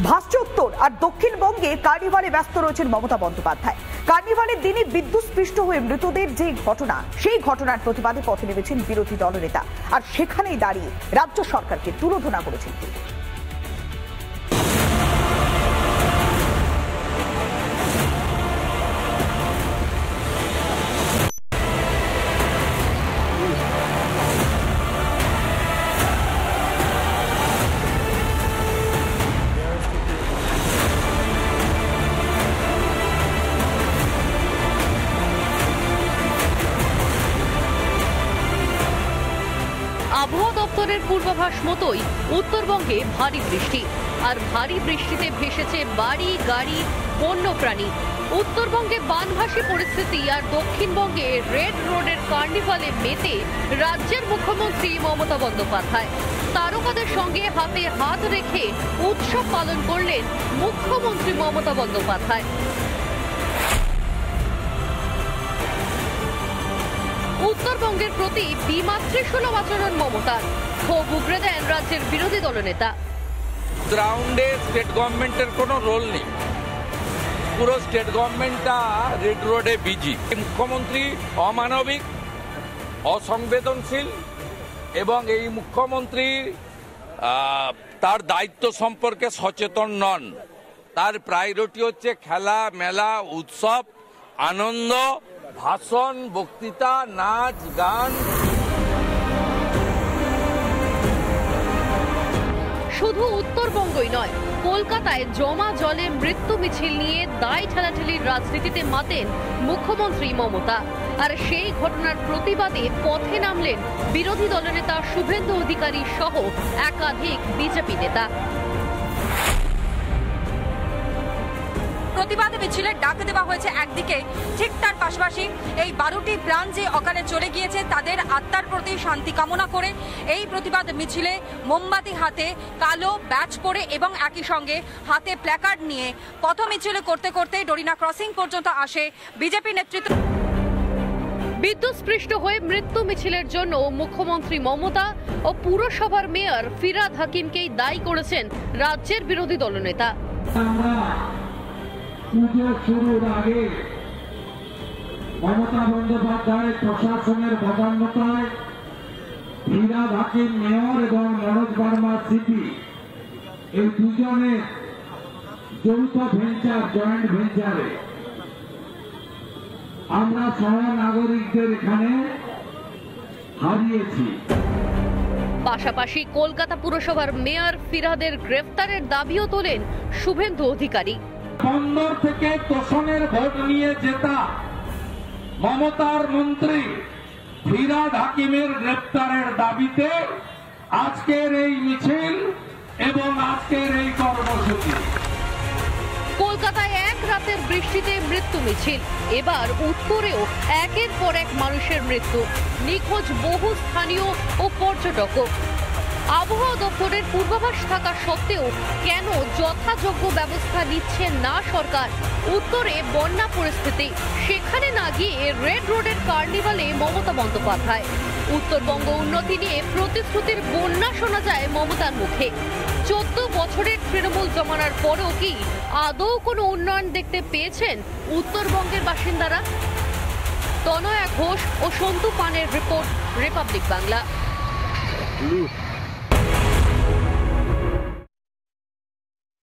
ভাসছে উত্তর আর দক্ষিণবঙ্গে কার্নিভালে ব্যস্ত রয়েছেন মমতা বন্দ্যোপাধ্যায়। কার্নিভালের দিনে বিদ্যুৎস্পৃষ্ট হয়ে মৃতদের যে ঘটনা, সেই ঘটনার প্রতিবাদে পথে নেমেছেন বিরোধী দলনেতা, আর সেখানেই দাঁড়িয়ে রাজ্য সরকারকে তুলোধনা করেছেন তিনি। আবহাওয়া দপ্তরের পূর্বাভাস মতোই উত্তরবঙ্গে ভারী বৃষ্টি, আর ভারী বৃষ্টিতে ভেসেছে বাড়ি, গাড়ি, বন্যপ্রাণী। উত্তরবঙ্গে বানভাসী পরিস্থিতি আর দক্ষিণবঙ্গে রেড রোডের কার্নিভালে মেতে রাজ্যের মুখ্যমন্ত্রী মমতা বন্দ্যোপাধ্যায়। তারকাদের সঙ্গে হাতে হাত রেখে উৎসব পালন করলেন মুখ্যমন্ত্রী মমতা বন্দ্যোপাধ্যায়। উত্তরবঙ্গের প্রতি বিমাতৃসুলভ আচরণ মমতার, ক্ষোভ উগরে দেন রাজ্যের বিরোধী দলনেতা। গ্রাউন্ডে স্টেট গভর্নমেন্টের কোনো রোল নেই, পুরো স্টেট গভর্নমেন্টটা রেড রোডে বিজি। মুখ্যমন্ত্রী অমানবিক, অসংবেদনশীল, এবং এই মুখ্যমন্ত্রী তার দায়িত্ব সম্পর্কে সচেতন নন। তার প্রায়োরিটি হচ্ছে খেলা, মেলা, উৎসব, আনন্দ, ভাষণ, বক্তৃতা, নাচ, গান। শুধু উত্তরবঙ্গই নয়, কলকাতায় জমা জলে মৃত্যু মিছিল নিয়ে দায় ঠেলাঠেলির রাজনীতিতে মাতেন মুখ্যমন্ত্রী মমতা, আর সেই ঘটনার প্রতিবাদে পথে নামলেন বিরোধী দলনেতা শুভেন্দু অধিকারী সহ একাধিক বিজেপি নেতা। প্রতিবাদে মিছিলের ডাক দেওয়া হয়েছে একদিকে, ঠিক তার পাশাপাশি এই 12টি প্রাণ যে অকালে চলে গিয়েছে তাদের আত্মার প্রতি শান্তি কামনা করে এই প্রতিবাদ মিছিলে মোমবাতি হাতে, কালো ব্যাচ পরে এবং একই সঙ্গে হাতে প্ল্যাকার্ড নিয়ে পথ মিছিলে করতে করতে ডরিনা ক্রসিং পর্যন্ত আসে বিজেপি নেতৃত্ব। বিদ্যুৎস্পৃষ্ট হয়ে মৃত্যু মিছিলের জন্য মুখ্যমন্ত্রী মমতা ও পুরসভার মেয়র ফিরহাদ হাকিমকেই দায়ী করেছেন রাজ্যের বিরোধী দলনেতা। পুজো শুরুর আগে মমতা বন্দ্যোপাধ্যায় প্রশাসনের বদান্যতায় ফিরহাদ হাকিম মেয়র এবং মনোজ বার্মা সিপি, এই দুজনের যৌথ ভেঞ্চার, জয়েন্ট ভেঞ্চারে আমরা সহ নাগরিকদের এখানে হারিয়েছি। পাশাপাশি কলকাতা পুরসভার মেয়র ফিরহাদের গ্রেফতারের দাবিও তোলেন শুভেন্দু অধিকারী। বন্দর থেকে তোষণের ভোট নিয়ে জেতা মমতার মন্ত্রী ফিরহাদ হাকিমের গ্রেফতারের দাবিতে আজকের এই মিছিল এবং আজকের এই কর্মসূচি। কলকাতায় এক রাতের বৃষ্টিতে মৃত্যু মিছিল, এবার উত্তরেও একের পর এক মানুষের মৃত্যু, নিখোঁজ বহু স্থানীয় ও পর্যটকও। আবহাওয়া দপ্তরের পূর্বাভাস থাকা সত্ত্বেও কেন যথাযোগ্য ব্যবস্থা নিচ্ছে না সরকার? উত্তরে বন্যা পরিস্থিতি, সেখানে না গিয়ে রেড রোডের কার্নিভালে মমতা বন্দ্যোপাধ্যায়। উত্তরবঙ্গ উন্নতি নিয়ে প্রতিশ্রুতির বন্যা শোনা যায় মমতার মুখে। 14 বছরের তৃণমূল জমানার পরও কি আদৌ কোনো উন্নয়ন দেখতে পেয়েছেন উত্তরবঙ্গের বাসিন্দারা? তনয়া ঘোষ ও সন্তু পানের রিপোর্ট, রিপাবলিক বাংলা।